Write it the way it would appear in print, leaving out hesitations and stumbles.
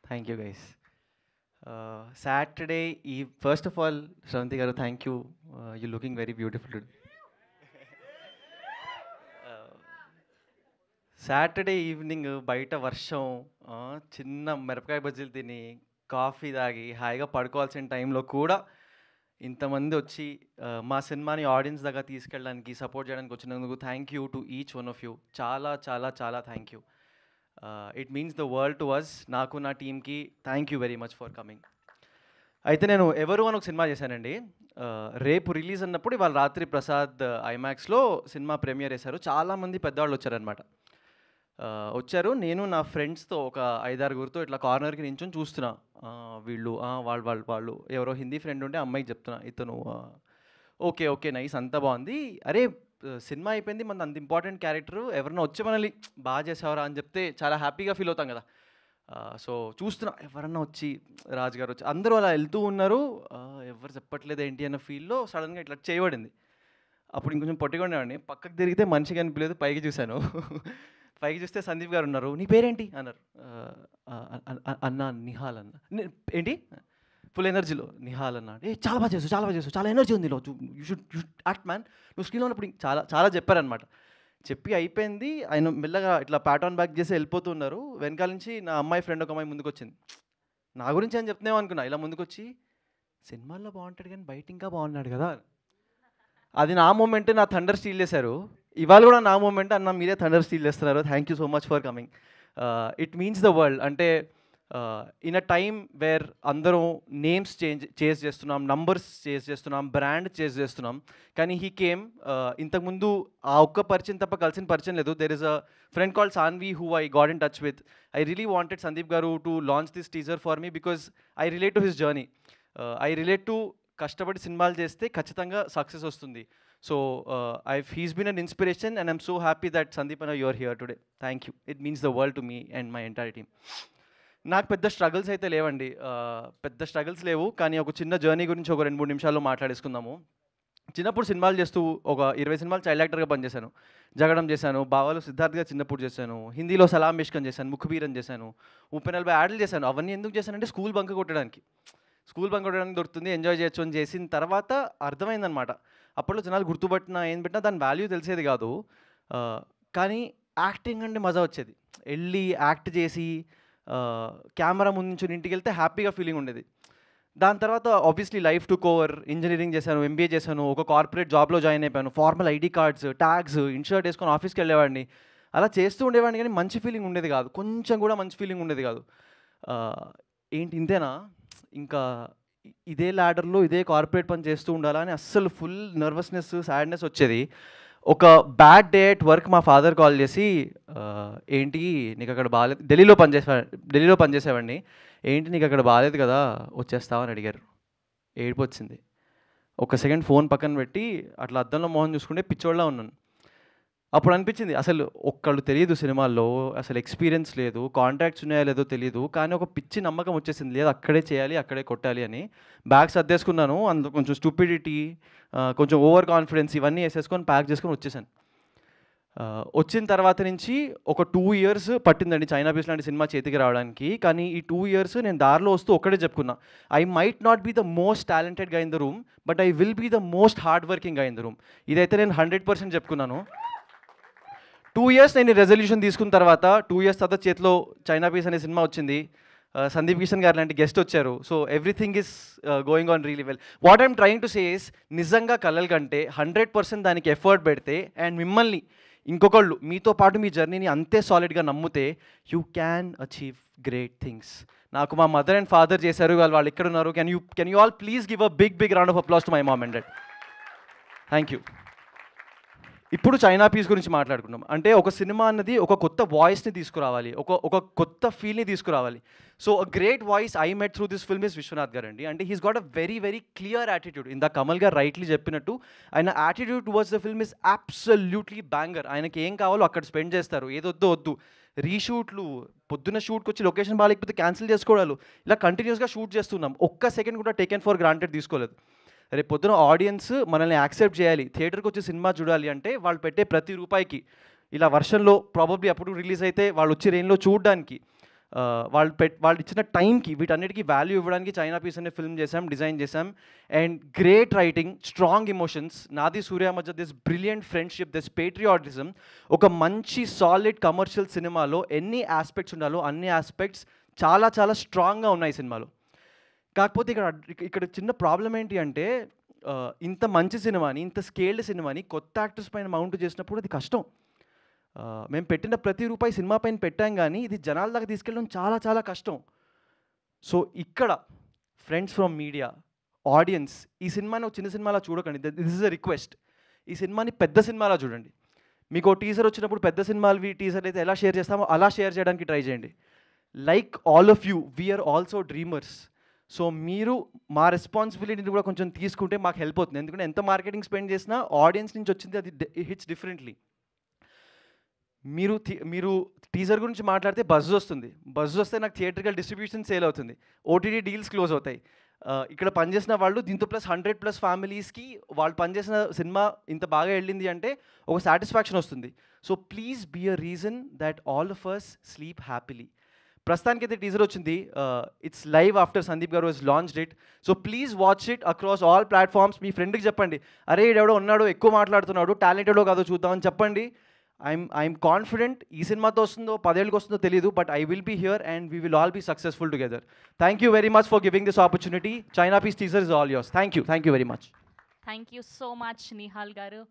Thank you, guys. Saturday Eve. First of all, Shravanti garu, thank you. You're looking very beautiful today. Saturday evening బయట వర్షం, చిన్న మిరపకాయ బజ్జీలు తిని coffee తాగి హాయిగా పడుకోవాల్సిన టైంలో కూడా ఇంతమంది వచ్చి మా సినిమాని ఆడియన్స్ దగ్గర తీసుకెళ్ళడానికి సపోర్ట్ చేయడానికి వచ్చినందుకు thank you to each one of you. చాలా చాలా చాలా thank you. It means the world to us. నాకు నా టీమ్కి thank you very much for coming. అయితే నేను ఎవరు అని ఒక సినిమా చేశానండి. రేపు రిలీజ్ అన్నప్పుడు ఇవాళ రాత్రి ప్రసాద్ ఐమాక్స్లో సినిమా ప్రీమియర్ చేశారు. చాలామంది పెద్దవాళ్ళు వచ్చారనమాట. వచ్చారు. నేను నా ఫ్రెండ్స్తో ఒక 5-6 ఇట్లా కార్నర్కి నించొని చూస్తున్నా. వీళ్ళు వాళ్ళు ఎవరో హిందీ ఫ్రెండ్ ఉంటే అమ్మాయికి చెప్తున్నా, ఇతను ఓకే ఓకే నైస్ అంతా బాగుంది, అరే సినిమా అయిపోయింది, మన అంత ఇంపార్టెంట్ క్యారెక్టర్ ఎవరైనా వచ్చి మనల్ని బాగా చేసేవారా అని చెప్తే చాలా హ్యాపీగా ఫీల్ అవుతాం కదా. సో చూస్తున్నా ఎవరన్నా వచ్చి రాజు గారు వచ్చి అందరూ అలా వెళ్తూ ఉన్నారు. ఎవరు చెప్పట్లేదు ఏంటి అన్న ఫీల్లో సడన్గా ఇట్లా చేయబడింది. అప్పుడు ఇంకొంచెం పొట్టిగా ఉండేవాడిని. పక్కకు తిరిగితే మనిషి కనిపించలేదు. పైకి చూశాను. పైకి చూస్తే సందీప్ గారు ఉన్నారు. నీ పేరేంటి అన్నారు. అన్న నిహాల్ అన్న. ఏంటి ఫుల్ ఎనర్జీలో నిహాల్ అన్న. చాలా బాగా చేసు చాలా ఎనర్జీ ఉంది, యూ షుడ్ యాక్ట్ మ్యాన్, నువ్వు స్క్రీన్లో ఉన్నప్పుడు చాలా చాలా చెప్పారనమాట. చెప్పి అయిపోయింది. ఆయన మెల్లగా ఇట్లా ప్యాట్ ఆన్ బ్యాక్ చేసి వెళ్ళిపోతున్నారు. వెనకాల నుంచి నా అమ్మాయి ఫ్రెండ్ ఒక అమ్మాయి ముందుకు వచ్చింది. నా గురించి అని చెప్తున్నావు అనుకున్నా. ఇలా ముందుకు వచ్చి సినిమాల్లో బాగుంటాడు కానీ బయట ఇంకా బాగున్నాడు కదా. అది నా మూమెంట్. నా థండర్ స్టీల్ చేశారు. ఇవాళ కూడా నా మూమెంట్. అన్న మీరే థండర్ స్టీల్ చేస్తున్నారు. Thank you so much for coming. It means the world. అంటే ఇన్ అ టైమ్ వేర్ అందరం నేమ్స్ చేంజ్ చేస్తున్నాం, నంబర్స్ చేంజ్ చేస్తున్నాం, బ్రాండ్ చేంజ్ చేస్తున్నాం. కానీ హీ కేమ్. ఇంతకుముందు ఆ ఒక్క పరిచయం తప్ప కలిసిన పరిచయం లేదు. There is a friend called Sanvi who I got in touch with. I really wanted Sandeep garu to launch this teaser for me because I relate to his journey. I relate to కష్టపడి సినిమాలు చేస్తే ఖచ్చితంగా సక్సెస్ వస్తుంది. So he's been an inspiration and I'm so happy that Sandeep anna you're here today. Thank you. It means the world to me and my entire team. నాకు పెద్ద struggles అయితే లేవండి. పెద్ద స్ట్రగుల్స్ లేవు. కానీ ఒక చిన్న జర్నీ గురించి ఒక 2-3 నిమిషాల్లో మాట్లాడేసుకుందాము. చిన్నప్పుడు సినిమాలు చేస్తూ ఒక 20 సినిమాలు చైల్డ్ యాక్టర్గా పనిచేశాను. జగడం చేశాను, బావాలు సిద్ధార్థ్గా చిన్నప్పుడు చేశాను, హిందీలో సలాం మిష్కన్ చేశాను, ముఖబీరన్ చేశాను, 30-40 యాడ్లు చేశాను. అవన్నీ ఎందుకు చేశానంటే స్కూల్ బంక్ కొట్టడానికి దొరుకుతుంది, ఎంజాయ్ చేయొచ్చు అని చేసిన తర్వాత అర్థమైందనమాట. అప్పట్లో జనాలు గుర్తుపట్టినా ఏం పెట్టినా దాని వాల్యూ తెలిసేది కాదు. కానీ యాక్టింగ్ అంటే మజా వచ్చేది. వెళ్ళి యాక్ట్ చేసి కెమెరా ముందు నుంచి ఇంటికి వెళ్తే హ్యాపీగా ఫీలింగ్ ఉండేది. దాని తర్వాత obviously life took over. Engineering చేశాను, ఎంబీఏ చేశాను, ఒక కార్పొరేట్ జాబ్లో జాయిన్ అయిపోయాను. Formal ID cards, tags, in shirt వేసుకొని ఆఫీస్కి వెళ్ళేవాడిని. అలా చేస్తూ ఉండేవాడిని కానీ మంచి ఫీలింగ్ ఉండేది కాదు. కొంచెం కూడా మంచి ఫీలింగ్ ఉండేది కాదు. ఏంటి ఇంతేనా, ఇంకా ఇదే ల్యాడర్లో ఇదే కార్పొరేట్ పని చేస్తూ ఉండాలా అని అస్సలు ఫుల్ నర్వస్నెస్, సాడ్నెస్ వచ్చేది. ఒక బ్యాడ్ డే అట్ వర్క్ మా ఫాదర్ కాల్ చేసి, ఏంటి నీకు అక్కడ బాగాలేదు, ఢిల్లీలో పనిచేసేవాడిని, ఏంటి నీకు అక్కడ బాగాలేదు కదా వచ్చేస్తావా అని అడిగారు. ఏడుపు వచ్చింది. ఒక సెకండ్ ఫోన్ పక్కన పెట్టి అట్లా అద్దంలో మోహన్ చూసుకుంటే పిచ్చోళ్ళ ఉన్నాను. అప్పుడు అనిపించింది అసలు ఒక్కళ్ళు తెలియదు సినిమాల్లో, అసలు ఎక్స్పీరియన్స్ లేదు, కాంట్రాక్ట్స్ ఉన్నాయో లేదో తెలియదు, కానీ ఒక పిచ్చి నమ్మకం వచ్చేసింది, లేదు అక్కడే చేయాలి, అక్కడే కొట్టాలి అని. బ్యాగ్ సర్దేసుకున్నాను. అందులో కొంచెం స్టూపిడిటీ, కొంచెం ఓవర్ కాన్ఫిడెన్స్ ఇవన్నీ వేసేసుకొని ప్యాక్ చేసుకొని వచ్చేసాను. వచ్చిన తర్వాత నుంచి ఒక 2 years పట్టిందండి చైనా పీస్ లాంటి సినిమా చేతికి రావడానికి. కానీ ఈ 2 years నేను దారిలో వస్తూ ఒక్కడే చెప్పుకున్నా, I might not be the most talented guy in the room, but I will be the most hard working guy in the room. ఇదైతే నేను 100% చెప్పుకున్నాను. 2 years నేను రెజల్యూషన్ తీసుకున్న తర్వాత 2 years తర్వాత చేతిలో చైనా పీస్ అనే సినిమా వచ్చింది. సందీప్ కిషన్ గారు లాంటి గెస్ట్ వచ్చారు. So everything is going on really well. What I'm trying to say is, నిజంగా కలల కంటే 100% దానికి ఎఫర్ట్ పెడితే అండ్ మిమ్మల్ని ఇంకొకళ్ళు మీతో పాటు మీ జర్నీని అంతే సాలిడ్గా నమ్మితే you can achieve great things. నాకు మా మదర్ అండ్ ఫాదర్ చేశారు, వాళ్ళు ఇక్కడ ఉన్నారు. Can you all please give a big round of applause to my mom and dad. Thank you. ఇప్పుడు చైనా పీస్ గురించి మాట్లాడుకున్నాం. అంటే ఒక సినిమా అన్నది ఒక కొత్త వాయిస్ని తీసుకురావాలి, ఒక కొత్త ఫీల్ని తీసుకురావాలి. So a great voice I met through this film is Vishwanath garu అండి. అంటే he's got a very clear attitude. ఇందా కమల్ గారు రైట్లీ చెప్పినట్టు ఆయన attitude towards the film is absolutely banger. ఆయనకి ఏం కావాలో అక్కడ స్పెండ్ చేస్తారు, ఏదొద్దో వద్దు. రీషూట్లు, పొద్దున్న షూట్కి వచ్చి లొకేషన్ బాగాలేకపోతే క్యాన్సిల్ చేసుకోవడాలు, ఇలా కంటిన్యూస్గా షూట్ చేస్తున్నాం. ఒక్క సెకండ్ కూడా టేకెన్ ఫర్ గ్రాంటెడ్ తీసుకోలేదు. రేపు పొద్దున ఆడియన్స్ మనల్ని యాక్సెప్ట్ చేయాలి, థియేటర్కి వచ్చి సినిమా చూడాలి అంటే వాళ్ళు పెట్టే ప్రతి రూపాయికి, ఇలా వర్షంలో ప్రాబబ్లీ అప్పుడు రిలీజ్ అయితే వాళ్ళు వచ్చి రెయిన్లో చూడడానికి, వాళ్ళు ఇచ్చిన టైంకి వీటన్నిటికీ వాల్యూ ఇవ్వడానికి చైనా పీస్ అనే ఫిల్మ్ చేసాం, డిజైన్ చేసాం. And great writing, strong emotions, నాది సూర్య మధ్య this brilliant friendship, this patriotism. ఒక మంచి సాలిడ్ కమర్షియల్ సినిమాలో ఎన్ని ఆస్పెక్ట్స్ ఉండాలో అన్ని ఆస్పెక్ట్స్ చాలా చాలా స్ట్రాంగ్గా ఉన్నాయి సినిమాలో. కాకపోతే ఇక్కడ చిన్న ప్రాబ్లం ఏంటి అంటే, ఇంత మంచి సినిమాని, ఇంత స్కేల్డ్ సినిమాని కొత్త యాక్టర్స్ పైన మౌంట్ చేసినప్పుడు అది కష్టం. మేము పెట్టిన ప్రతి రూపాయి సినిమా పైన పెట్టాం కానీ ఇది జనాల దాకా తీసుకెళ్ళడం చాలా చాలా కష్టం. సో ఇక్కడ ఫ్రెండ్స్ ఫ్రమ్ మీడియా, ఆడియన్స్, ఈ సినిమాని ఒక చిన్న సినిమాలా చూడకండి. This is a request. ఈ సినిమాని పెద్ద సినిమాలా చూడండి. మీకు టీజర్ వచ్చినప్పుడు పెద్ద సినిమాలు టీజర్ అయితే ఎలా షేర్ చేస్తామో అలా షేర్ చేయడానికి ట్రై చేయండి. Like all of you, we're also dreamers. So మీరు మా రెస్పాన్సిబిలిటీని కూడా కొంచెం తీసుకుంటే మాకు హెల్ప్ అవుతుంది. ఎందుకంటే ఎంత మార్కెటింగ్ స్పెండ్ చేసినా ఆడియన్స్ నుంచి వచ్చింది అది హిట్స్ డిఫరెంట్లీ. మీరు టీజర్ గురించి మాట్లాడితే బజ్ వస్తుంది. బజ్ వస్తే నాకు థియేట్రికల్ డిస్ట్రిబ్యూషన్ సేల్ అవుతుంది, ఓటీటీ డీల్స్ క్లోజ్ అవుతాయి. ఇక్కడ పనిచేసిన వాళ్ళు దీంతో ప్లస్ 100+ ఫ్యామిలీస్కి వాళ్ళు పనిచేసిన సినిమా ఇంత బాగా వెళ్ళింది అంటే ఒక సాటిస్ఫాక్షన్ వస్తుంది. So please be a reason that all of us sleep happily. ప్రస్తుతానికి అయితే టీజర్ వచ్చింది. It's live after Sandeep garu has launched it. So please watch it across all platforms. మీ ఫ్రెండ్కి చెప్పండి, అరే ఈడెవడో ఉన్నాడు, ఎక్కువ మాట్లాడుతున్నాడు, టాలెంటెడో కాదో చూద్దామని చెప్పండి. I'm confident. ఈ సినిమాతో వస్తుందో 10 ఏళ్ళకి వస్తుందో తెలియదు, but I will be here and we will all be successful together. Thank you very much for giving this opportunity. China piece teaser is all yours. Thank you very much. Thank you so much Nihal గారు.